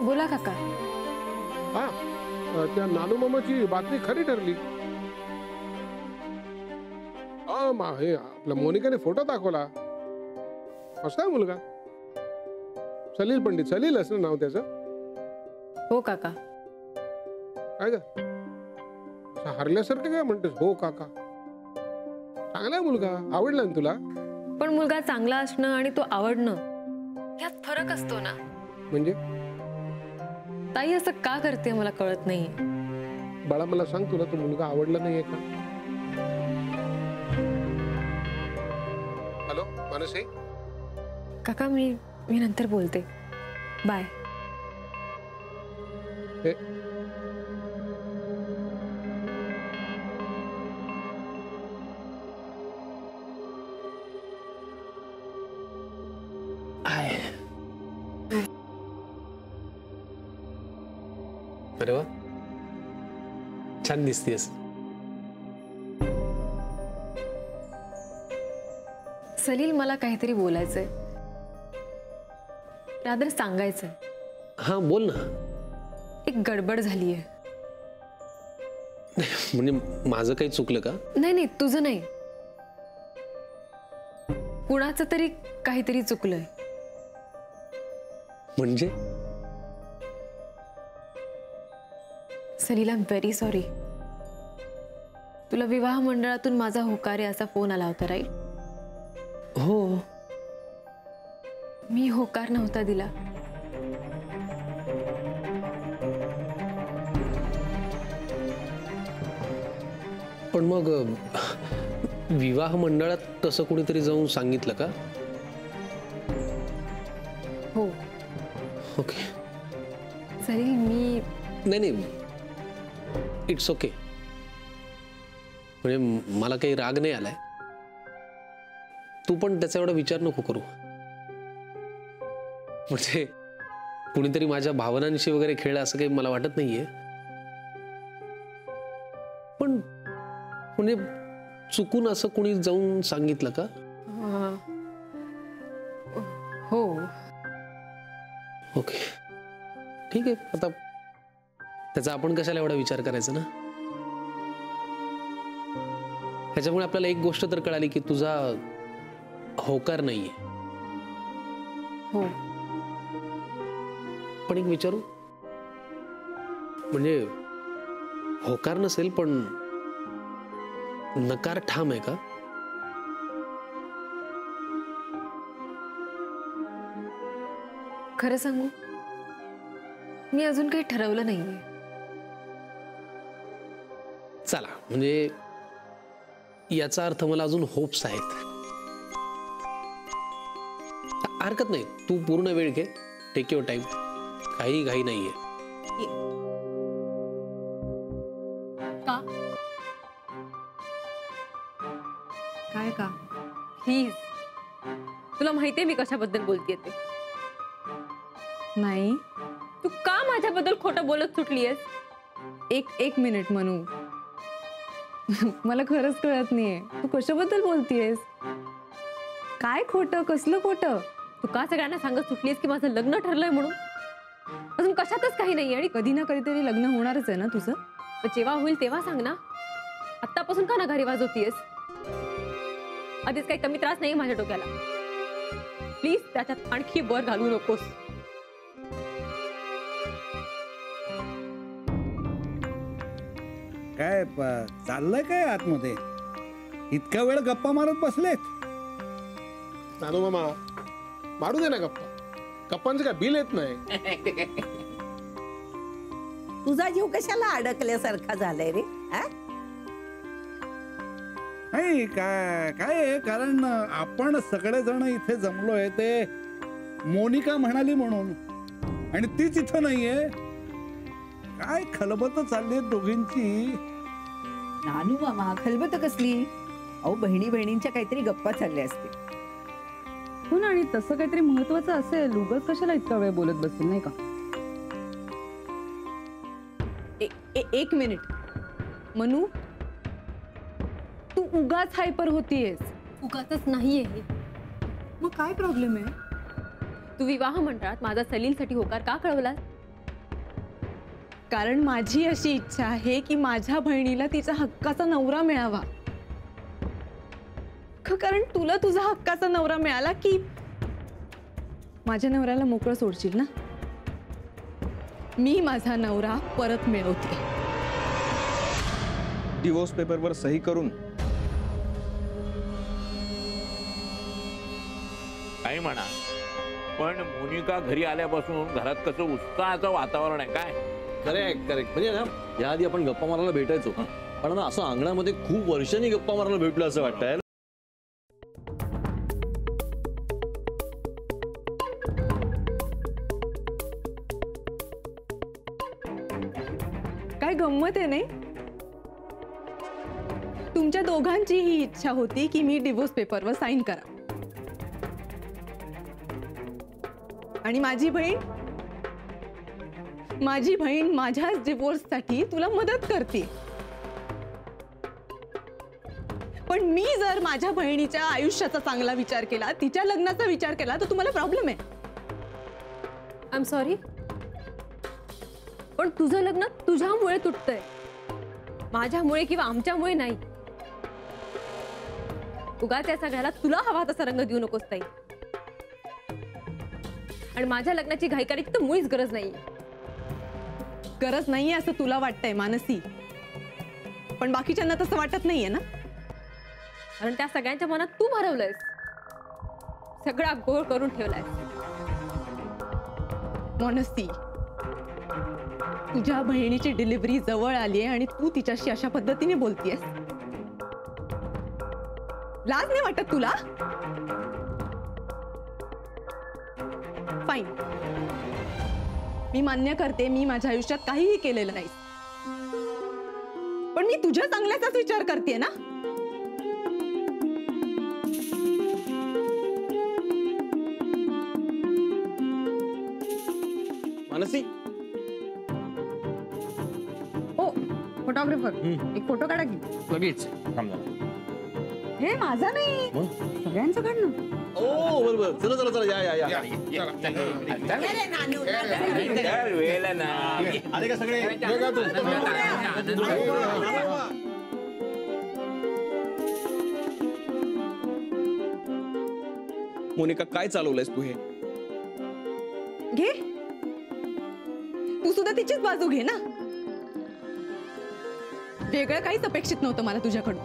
बोला काका. हा, त्या नानू मामाची बातमी खरी ठरली. हे आपल्या मोनिकाने फोटो दाखवला. असा आहे मुलगा, सलील पंडित. सलील असं नाव त्याचं. हो काका. काय ग हरल्यासारखं काय म्हणतेस? हो काका. चांगला मुलगा, आवडला ना तुला? पण मुलगा चांगला असणं आणि तो आवडणं यात फरक असतो ना. म्हणजे ताई असं का करते मला कळत नाहीये. बाळा मला सांग, तुला तो मुलगा आवडला नाहीये का? हॅलो मानसी. काका मी नंतर बोलते. बाय. अरे वा, छान दिसतेस. सलील मला काहीतरी बोलायचंय, रादर सांगायचंय. हा बोल ना. एक गडबड झालीये. म्हणजे माझं काही चुकलं का? नाही नाही, तुझं नाही, कुणाचं तरी काहीतरी चुकलंय. म्हणजे Salil, I am very sorry. तुला विवाह मंडळातून माझा होकार आहे असा फोन आला होता, राईट? हो. मी होकार नव्हता दिला. पण मग विवाह मंडळात तसं कोणीतरी जाऊन सांगितलं का? हो. ओके. सलील मी नाही, इट्स ओके. म्हणजे मला काही राग नाही आलाय. तू पण त्याचा एवढा विचार नको करू. म्हणजे कुणीतरी माझ्या भावनांशी वगैरे खेळलं असं काही मला वाटत नाहीये. पण म्हणजे चुकून असं कुणी जाऊन सांगितलं का? हो. ओके, ठीक आहे. आता त्याचा आपण कशाला एवढा विचार करायचा ना. ह्याच्यामुळे आपल्याला एक गोष्ट तर कळाली की तुझा होकार नाहीये. हो. पण एक विचारू, म्हणजे होकार नसेल पण नकार ठाम आहे का? खरं सांगू, मी अजून काही ठरवलं नाहीये. चला, म्हणजे याचा अर्थ मला अजून होप्स आहेत. हरकत नाही, तू पूर्ण वेळ घे. Take your time. काही घाई नाहीये. का? काय का? प्लीज, तुला माहितीये मी कशाबद्दल बोलतेय ते? नाही. तू का माझ्याबद्दल खोटं बोलत सुटलीयस? एक मिनिट मनू. मला खरंच कळत नाहीये तू कशाबद्दल बोलतेयस. काय खोटं? कसलं खोटं? तू का सगळ्यांना सांगत सुटलीयस की माझं लग्न ठरलंय म्हणून? अजून कशातच काही नाही. आणि कधी ना कधीतरी लग्न होणारच आहे ना तुझं. तर जेव्हा होईल तेव्हा सांग ना. आत्तापासून का ना घरी वाजवतीयस? आधीच काही कमी त्रास नाही माझ्या डोक्याला. प्लीज त्याच्यात आणखी वर घालू नकोस. काय चाललंय काय आतमध्ये? इतका वेळ गप्पा मारत बसलेत? नानू मामा, मारू दे ना गप्पा. गप्पांचं काय बिल येत नाही. तुझा जीव कशाला अडकल्यासारखा झालाय रे? नाही काय कारण आपण सगळेजण इथे जमलोय ते मोनिका म्हणाली म्हणून, आणि तीच इथं नाहीये. काय खलबत चालली दोघींची. नानू मामा, खलबत कसली? अहो, बहिणी बहिणींच्या काहीतरी गप्पा चालल्या असतील. हो ना. आणि तसं काहीतरी महत्वाचं असेल. उगाच कशाला इतका वेळ बोलत बसतील, नाही का? एक मिनिट मनू, तू उगाच हायपर होतीयस. उगाचच नाहीये. मग काय प्रॉब्लेम आहे? तू विवाह मंडळात माझा सलीलसाठी होकार का कळवलास? कारण माझी अशी इच्छा आहे की माझ्या बहिणीला तिचा हक्काचा नवरा मिळावा. कारण तुला तुझा हक्काचा नवरा मिळाला की माझ्या नवऱ्याला मोकळं सोडशील ना. मी माझा नवरा परत मिळवते. डिवोर्स पेपरवर सही करून काही म्हणा, पण मोनिका घरी आल्यापासून घरात कसं उत्साहाचं वातावरण आहे काय. Correct correct. म्हणजे ना याआधी आपण गप्पा मारायला भेटायचो, पण ना असं अंगणामध्ये खूप वर्षांनी गप्पा मारायला भेटलो असं वाटतंय. काय गंमत आहे नाही. तुमच्या दोघांची ही इच्छा होती की मी डिवोर्स पेपरवर साईन करा, आणि माझी बहीण माझ्याच डिवोर्ससाठी तुला मदत करते. पण मी जर माझ्या बहिणीच्या आयुष्याचा चांगला विचार केला, तिच्या लग्नाचा विचार केला, तर तुम्हाला प्रॉब्लेम आहे. आय एम सॉरी, पण तुझं लग्न तुझ्यामुळे तुटतंय, माझ्यामुळे किंवा आमच्यामुळे नाही. उगाच या सगळ्याला तुला हवा तसा रंग देऊ नकोस ताई. आणि माझ्या लग्नाची घाई करायची तर मुळीच गरज नाही. गरज नाहीये असं तुला वाटतंय मानसी, पण बाकीच्यांना तसं वाटत नाहीये ना. कारण त्या सगळ्यांच्या मनात तू भरवलंयस, सगळा गोळ करून ठेवलाय. मानसी, तुझ्या बहिणीची डिलिव्हरी जवळ आली आहे आणि तू तिच्याशी अशा पद्धतीने बोलतीयस. लाज नाही वाटत तुला? फाईन, मी मान्य करते मी माझ्या आयुष्यात काहीही केलेलं नाही, पण मी तुझ्या चांगल्याचाच विचार करते ना. मानसी, ओ फोटोग्राफर, एक फोटो काढा की. लगेच. हे माझा नाही, सगळ्यांचं काढणं. ओ बरोबर. चला चला चला, या या या. दर वेळेला ना आले का सगळे? मोनिका काय चालवलंयस तू हे? घे, तू सुद्धा तिचीच बाजू घे ना. वेगळं काहीच अपेक्षित नव्हतं मला तुझ्याकडून.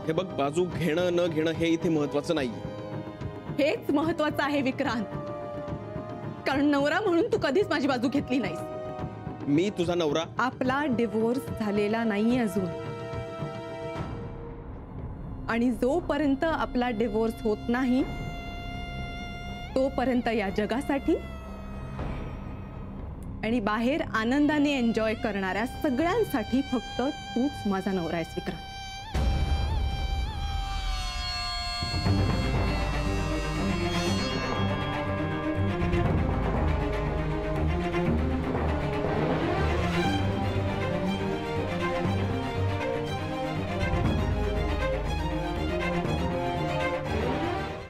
हे बघ, बाजू घेणं न घेणं हे इथे महत्वाचं नाहीये. हेच महत्वाचं आहे विक्रांत, कारण नवरा म्हणून तू कधीच माझी बाजू घेतली नाहीस. मी तुझा नवरा? आपला डिवोर्स झालेला नाही अजून, आणि जोपर्यंत आपला डिवोर्स होत नाही तोपर्यंत या जगासाठी आणि बाहेर आनंदाने एन्जॉय करणाऱ्या सगळ्यांसाठी फक्त तूच माझा नवरा आहेस विक्रांत.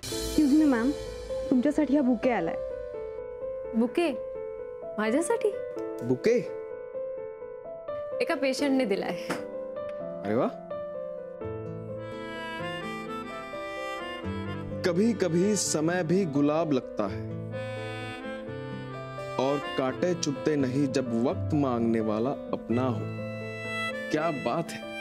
एक्सक्यूज मी मॅम, तुमच्यासाठी हा बुके आलाय. बुके माझ्यासाठी? बुके? एका पेशंटने दिलाय. अरे वाह. कभी कभी समय भी गुलाब लगता है और कांटे चुभते नहीं जब वक्त मांगने वाला अपना हो. क्या बात है.